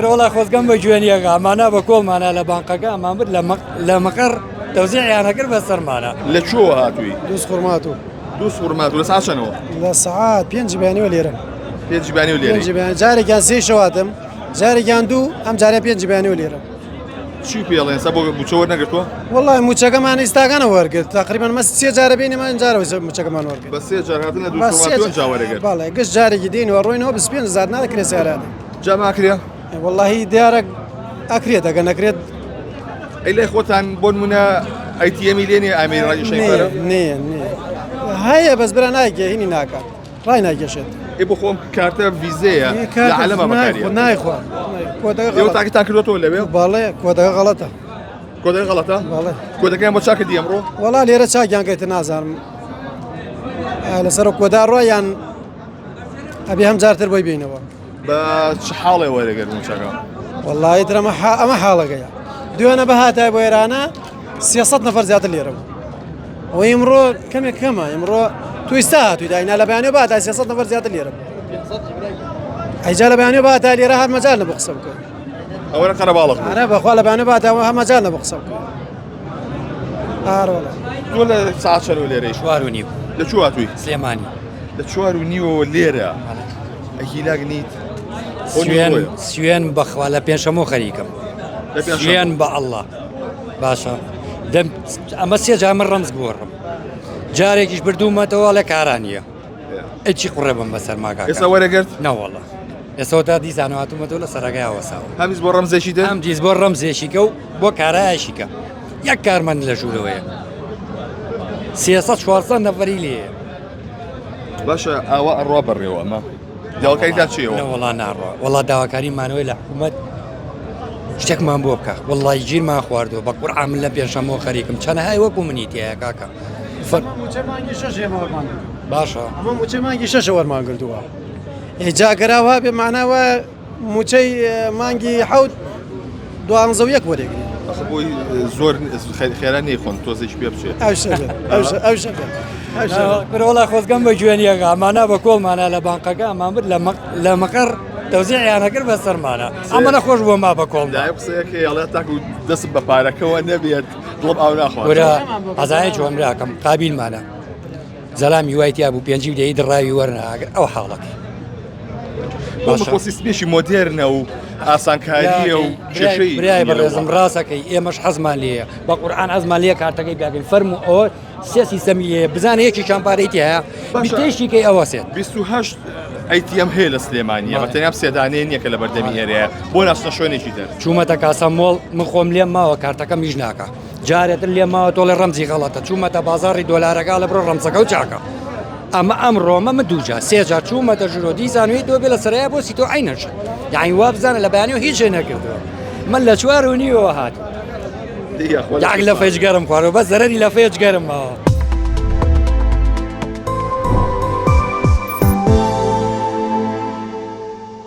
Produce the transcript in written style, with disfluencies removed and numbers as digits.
والله خۆزگەم بە جوێنیەکە ئەمانە بە کۆڵمانە لە بانقەکە ئەمان برد لە مەقەڕ تەوزیعیانە کرد بە سەرمانە. لە چۆوە هاتووی؟ دووس خورمات لە ساعت چەندەوە؟ لە سەعات 5 بەیانیەوە لێرە. 5 بەیانیەوە لێرە. جارێکیان 3 شەواتم، جارێکیان 2 ئەم جارێ 5 بەیانیەوە لێرە. چی پێڵێن سە بۆ موچە وەرنەگرتووە؟ وەڵای موچەکەمان ئیستاگانە وەرگرت تقریبان مە 3 جارە بینێمان جارەوە موچەکەمان وەرگرت. بە 3 جار هاتن لە دووس خورماتەوە جاوەرەگرت. بەڵێ گشت جارێکی دێنەوە ڕۆینەوە بە 5,000 نادەکرێت سیارانە. جا ماکرێ؟ وەڵاهی دیارە ئەکرێت ئەگە نەکرێت ئەی لای خۆتان بۆ نمونە ئەیتیەمی لێنێ ئامێری ڕایگەشەی پارە؟ نییە هەیە بەس برا نایگە هینی ناکات ڕای ناگەشێت. ای بۆ خۆم کارتە ڤیزەیە لە عەلەمە بەکارێت. نایخوا ئێوە تاکتان کردوەوە لەوێ؟ باڵێ کۆدەکە غەڵەتە. کۆدەکە غەڵەتە؟ باڵێ کۆدەکەیان بۆ چا کردی ئەمڕۆ؟ وەڵا لێرە چاکیان کەیتە نازانم لەسەر کۆدا ڕۆیان ئەبێ هەم جارتر بۆی بینەوە. بە چ حاڵێ وەرەگەر موچەکە؟ وەڵی تر ئەمە حاڵەکەیە دوێنە بە هاتای بۆ ئێرانە 300 نەفەر زیاتر لێرە بوو. ئەوە ئیمڕۆ کەمێک کەمە ئیمڕۆ تویستا هاتووی داینا لە بەیانیەوە بەهاتای 300 نەفەر زیاتر لێرە بوو. ئەیجا لە بەیانیەوە بەهاتای لێرە هەر مەجال نەبوو قسە بکەین. ئەوە قەرەباڵغ بوو. ئەرە بەخوا لە بەیانیەوە بەهاتای هەر مەجال نەبوو قسە بکەین. ئارۆڵە تۆ لە ساعت چەندەوە لێرەی؟ 4:30 لە چۆ هاتووی؟ سلێمانی. لە 4:30 لێرە ئەهیلاک نیت؟ سوێن بەخوا لە پێنجشەمە خەریکم. سوێن بە ئەڵڵا باشە ئەمە 3 جار من ڕەمز بوەڕم جارێکیش بردوومەتەوە لە کارانیە ئەچی قوڕێ بم بەسەر ماکە ئێستا وەرەگرت؟ نەوەڵە ئێستا تا دیزانەوەاتومەتەوە لە سەرەکەی هەوەساوە هەمیز بۆ ڕەمزێکی دە؟ ئەم دیز بۆ ڕەمزێشیکە و بۆ کارایشیکە یەک کارمەند لە ژوورەوەیە 300-400 نەفەری لێیە. باشە ئاوا ئەڕوا بەڕێوە ئەمە داواکاری تا چیەوە؟ وەڵا ناڕۆ وەڵا داواکاریمانەوەی لە حکوومەت شتێکمان بۆ بکە وەڵی گیرمان خواردەوە بە قورعان من لە پێنجشەمەوە خەریکم چەنە های وەکو منی تایە کاکە. باشە ئەمە موچەی مانگی 6 وەرمان کردووە. ئێجاگەراوە بێ معناوە موچەی مانگی 7-12 وەرێگری. بۆی زۆر خێرا نەیخۆن تۆزێکی پێ بچێت. وڵا خۆزگەم بە جوێنیەکە ئەمانە بە کۆڵمانە لە بانقەکە ئەمان برد لە مەقەڕ تەوزیعیانە کرد بە سەرمانە ئەمە نەخۆش بۆ ما بە کۆڵ قسەیەکە یاڵێ تاکو دەستم بە پارەکەەوە نەبێت دڵم ئاو ناخوات. وەرە ئازای چۆمراکەم قابیلمانە زەلامی وایتیا بوو پێنجی دەی دڕاوی وەرناگەر ئەو حاڵەکە سیستمێکی مۆدێرنە و ئاسانکاریە و کێشەی برای بەڕێزم ڕاستەکەی ئێمەش حەزمان لێیە بە قورعان حەزمان لێ کارتەکەی بیاگەین فەرمو ئەوە سێ سیستەمی لێیە بزانە یەکیشان پارەیەتی هەیە بیتێشتێکی ئەوەسێت 28 ئەیتیەم هەیە لە سلێمانیە بەتەنیا سێدانەیە نییە کە لە بەردەمی هێرەیە بۆ ناچنە شوێنێکی دەر چوومەتە کاسەمۆڵ من خۆم لێم ماوە کارتەکە میژ ناکە جارێتر لێم ماوە تۆڵی ڕەمزی غەڵەتە چوومەتە بازاڕی دۆلارەکە لە بڕۆ ڕەمزەکە و چاکە ئەمە ئەمڕۆمە من دووجا 3 جار چوومەتە ژورۆ دیزانوی دۆ بێ لە سەرایە بۆ سی تۆ عینەش یعنی وا بزانە لە بەیانیەوە هیچ شتێ نەکردووە من لە 4:30 هات یاک لە فێجگەرم خوارەوە بەس زەرەری لە فێجگەرم ماوە.